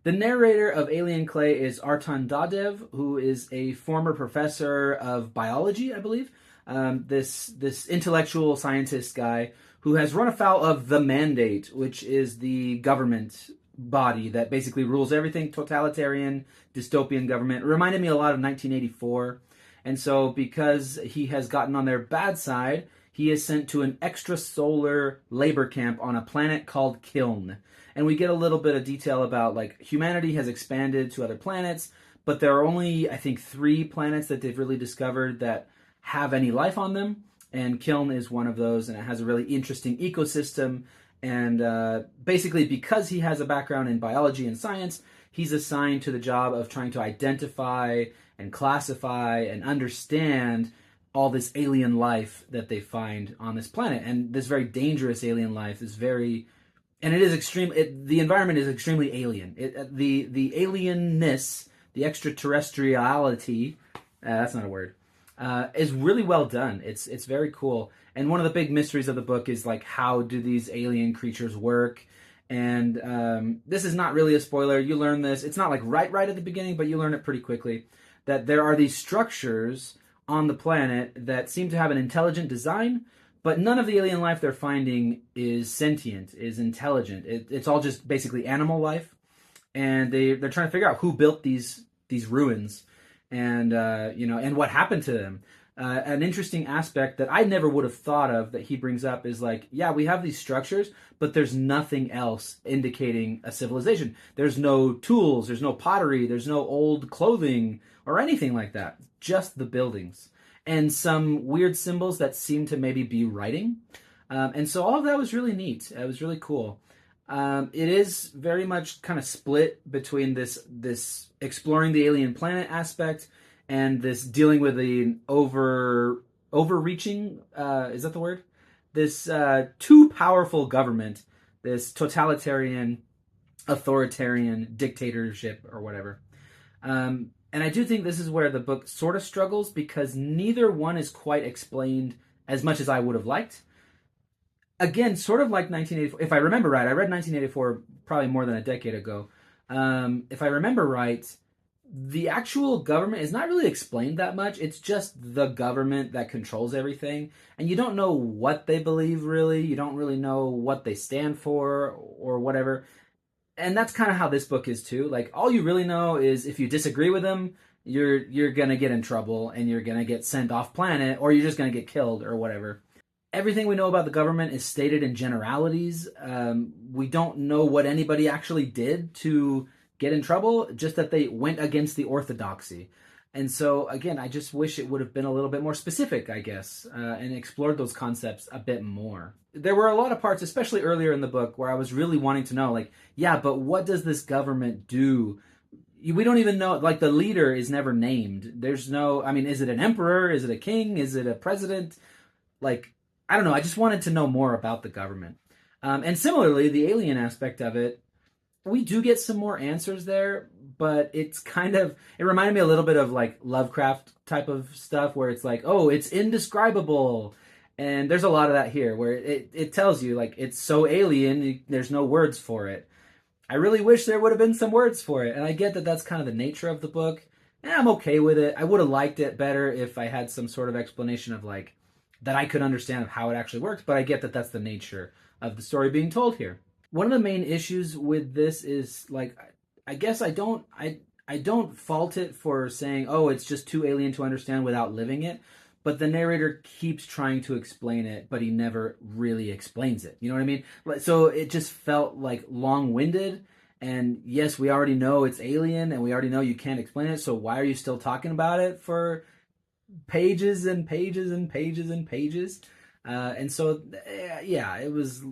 The narrator of Alien Clay is Artan Dadev, who is a former professor of biology, I believe. This intellectual scientist guy who has run afoul of the Mandate, which is the government body that basically rules everything, totalitarian, dystopian government. It reminded me a lot of 1984. And so because he has gotten on their bad side, he is sent to an extrasolar labor camp on a planet called Kiln. And we get a little bit of detail about like humanity has expanded to other planets, but there are only, I think, 3 planets that they've really discovered that have any life on them. And Kiln is one of those, and it has a really interesting ecosystem. And basically, because he has a background in biology and science, he's assigned to the job of trying to identify and classify and understand all this alien life that they find on this planet. And this very dangerous alien life is very... And it is extreme. The environment is extremely alien. The alienness, the extraterrestriality, that's not a word, is really well done. It's very cool. And one of the big mysteries of the book is like, how do these alien creatures work? And this is not really a spoiler. You learn this. It's not like right at the beginning, but you learn it pretty quickly. That there are these structures on the planet that seem to have an intelligent design, but none of the alien life they're finding is sentient, is intelligent. It's all just basically animal life, and they're trying to figure out who built these ruins, and and what happened to them. An interesting aspect that I never would have thought of that he brings up is like, yeah, we have these structures, but there's nothing else indicating a civilization. There's no tools, there's no pottery, there's no old clothing or anything like that. Just the buildings. And some weird symbols that seem to maybe be writing. And so all of that was really neat. It was really cool. It is very much kind of split between this exploring the alien planet aspect and this dealing with the overreaching, is that the word? This too powerful government, this totalitarian, authoritarian dictatorship or whatever. And I do think this is where the book sort of struggles, because neither one is quite explained as much as I would have liked. Again, sort of like 1984. If I remember right, I read 1984 probably more than a decade ago. If I remember right, the actual government is not really explained that much. It's just the government that controls everything. And you don't know what they believe, really. You don't really know what they stand for or whatever. And that's kind of how this book is too. Like, all you really know is if you disagree with them, you're gonna get in trouble and you're gonna get sent off planet, or you're just gonna get killed or whatever. Everything we know about the government is stated in generalities. We don't know what anybody actually did to get in trouble, just that they went against the orthodoxy. And so, again, I just wish it would have been a little bit more specific, I guess, and explored those concepts a bit more. There were a lot of parts, especially earlier in the book, where I was really wanting to know, like, yeah, but what does this government do? We don't even know, like, the leader is never named. There's no, I mean, is it an emperor? Is it a king? Is it a president? Like, I don't know. I just wanted to know more about the government. And similarly, the alien aspect of it, we do get some more answers there, but it's kind of, it reminded me a little bit of like Lovecraft type of stuff where it's like, oh, it's indescribable. And there's a lot of that here where it tells you like it's so alien, there's no words for it. I really wish there would have been some words for it. And I get that that's kind of the nature of the book. And I'm okay with it. I would have liked it better if I had some sort of explanation of like, that I could understand of how it actually works. But I get that that's the nature of the story being told here. One of the main issues with this is like, I guess I don't fault it for saying, oh, it's just too alien to understand without living it. But the narrator keeps trying to explain it, but he never really explains it. You know what I mean? So it just felt like long-winded. And yes, we already know it's alien and we already know you can't explain it. So why are you still talking about it for pages and pages and pages and pages? And so, yeah, it was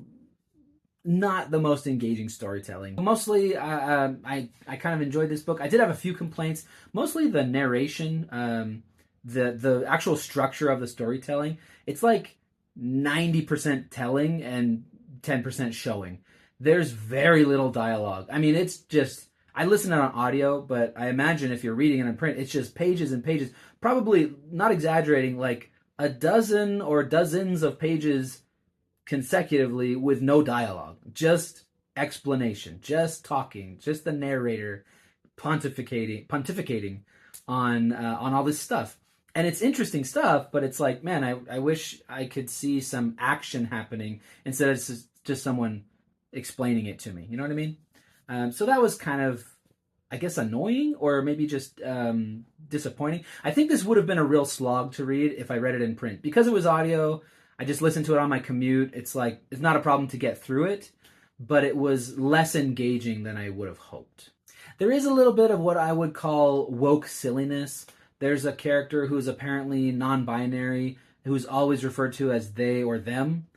not the most engaging storytelling. Mostly, I kind of enjoyed this book. I did have a few complaints. Mostly the narration, the actual structure of the storytelling. It's like 90% telling and 10% showing. There's very little dialogue. I mean, it's just, I listen to it on audio, but I imagine if you're reading it in print, it's just pages and pages. Probably, not exaggerating, like a dozen or dozens of pages consecutively with no dialogue. Just explanation, just talking, just the narrator pontificating on all this stuff. And it's interesting stuff, but it's like, man, I wish I could see some action happening instead of just someone explaining it to me. You know what I mean? So that was kind of, I guess, annoying or maybe just disappointing. I think this would have been a real slog to read if I read it in print. Because it was audio, I just listened to it on my commute. It's like, it's not a problem to get through it, but it was less engaging than I would have hoped. There is a little bit of what I would call woke silliness. There's a character who's apparently non-binary, who's always referred to as they or them,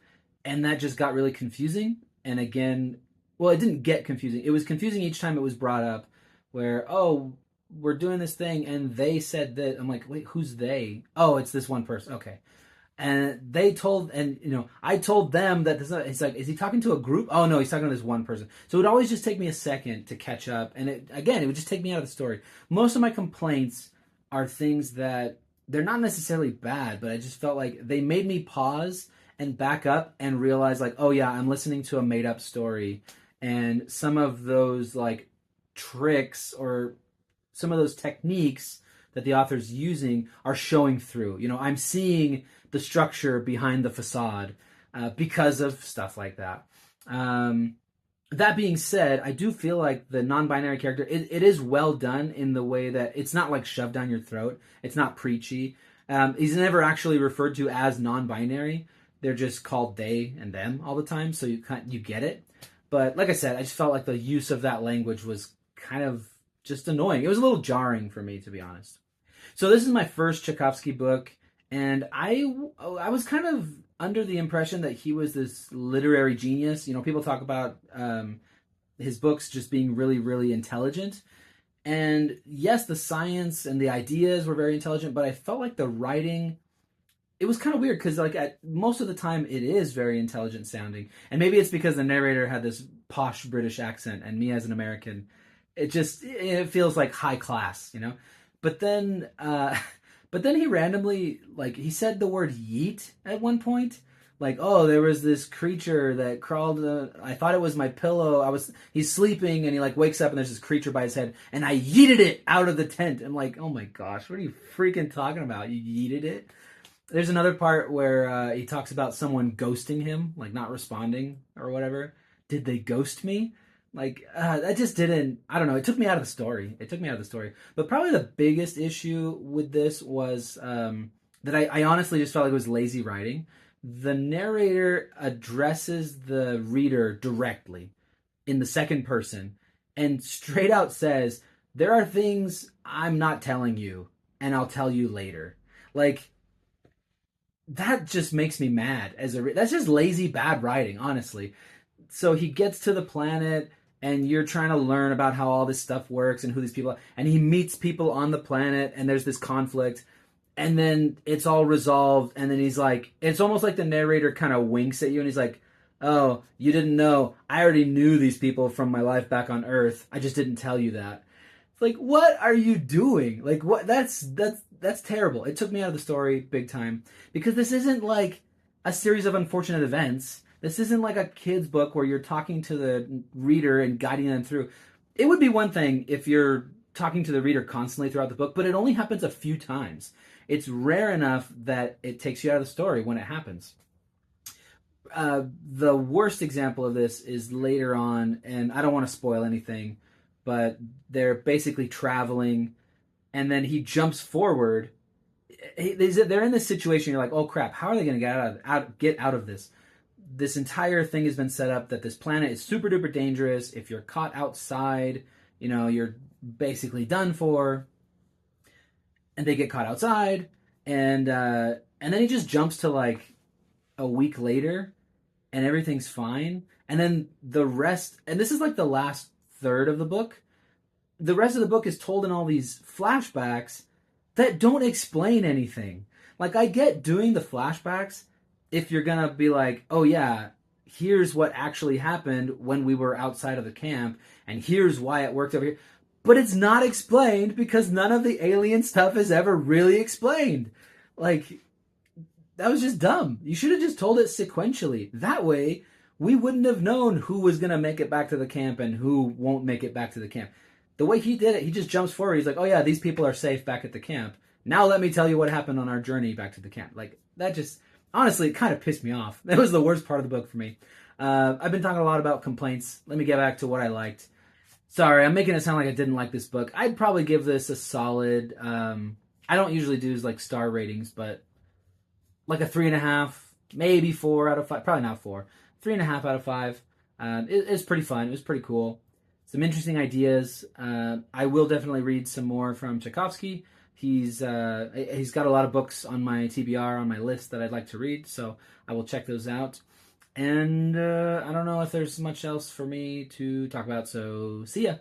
and that just got really confusing. And again, well, it didn't get confusing. It was confusing each time it was brought up, where, oh, we're doing this thing, and they said that. I'm like, wait, who's they? Oh, it's this one person. Okay. And they told, and I told them that this. It's like, is he talking to a group? Oh no, he's talking to this one person. So it would always just take me a second to catch up, and it would just take me out of the story. Most of my complaints are things that they're not necessarily bad, but I just felt like they made me pause and back up and realize, like, oh yeah, I'm listening to a made up story, and some of those like tricks or some of those techniques that the author's using are showing through. I'm seeing the structure behind the facade because of stuff like that. That being said, I do feel like the non-binary character, it is well done in the way that it's not like shoved down your throat. It's not preachy. He's never actually referred to as non-binary. They're just called they and them all the time, so you get it. But like I said, I just felt like the use of that language was kind of just annoying. It was a little jarring for me, to be honest. So this is my first Tchaikovsky book, and I was kind of under the impression that he was this literary genius. People talk about his books just being really, really intelligent. And yes, the science and the ideas were very intelligent, but I felt like the writing, it was kind of weird because like at most of the time it is very intelligent sounding. And maybe it's because the narrator had this posh British accent, and me as an American, it feels like high class, But then he randomly, like, he said the word yeet at one point. Like, oh, there was this creature that crawled. I thought it was my pillow. He's sleeping, and he like wakes up, and there's this creature by his head, and I yeeted it out of the tent. I'm like, oh my gosh, what are you freaking talking about? You yeeted it? There's another part where he talks about someone ghosting him, like not responding or whatever. Did they ghost me? Like, that just didn't, I don't know, it took me out of the story. But probably the biggest issue with this was that I honestly just felt like it was lazy writing. The narrator addresses the reader directly in the second person and straight out says, there are things I'm not telling you, and I'll tell you later. Like, that just makes me mad. That's just lazy, bad writing, honestly. So he gets to the planet, and you're trying to learn about how all this stuff works and who these people are. And he meets people on the planet, and there's this conflict. And then it's all resolved. And then he's like, it's almost like the narrator kind of winks at you, and he's like, oh, you didn't know. I already knew these people from my life back on Earth. I just didn't tell you that. It's like, what are you doing? Like, what? That's terrible. It took me out of the story big time. Because this isn't like a series of unfortunate events. This isn't like a kid's book where you're talking to the reader and guiding them through. It would be one thing if you're talking to the reader constantly throughout the book, but it only happens a few times. It's rare enough that it takes you out of the story when it happens. The worst example of this is later on, and I don't want to spoil anything, but they're basically traveling, and then he jumps forward. They're in this situation. You're like, oh crap! How are they going to get out of this? This entire thing has been set up that this planet is super duper dangerous. If you're caught outside, you're basically done for. And they get caught outside, and then he just jumps to like a week later, and everything's fine. And then the rest, and this is like the last third of the book. The rest of the book is told in all these flashbacks that don't explain anything. Like, I get doing the flashbacks if you're gonna be like, oh yeah, here's what actually happened when we were outside of the camp, and here's why it worked over here. But it's not explained because none of the alien stuff is ever really explained. Like, that was just dumb. You should have just told it sequentially. That way, we wouldn't have known who was going to make it back to the camp and who won't make it back to the camp. The way he did it, he just jumps forward. He's like, oh yeah, these people are safe back at the camp. Now let me tell you what happened on our journey back to the camp. Like, that just, honestly, it kind of pissed me off. That was the worst part of the book for me. I've been talking a lot about complaints. Let me get back to what I liked. Sorry, I'm making it sound like I didn't like this book. I'd probably give this a solid, I don't usually do like star ratings, but like a 3.5, maybe 4 out of 5. Probably not 4. 3.5 out of 5. It's pretty fun. It was pretty cool. Some interesting ideas. I will definitely read some more from Tchaikovsky. He's got a lot of books on my TBR, on my list that I'd like to read, so I will check those out. And I don't know if there's much else for me to talk about, so see ya.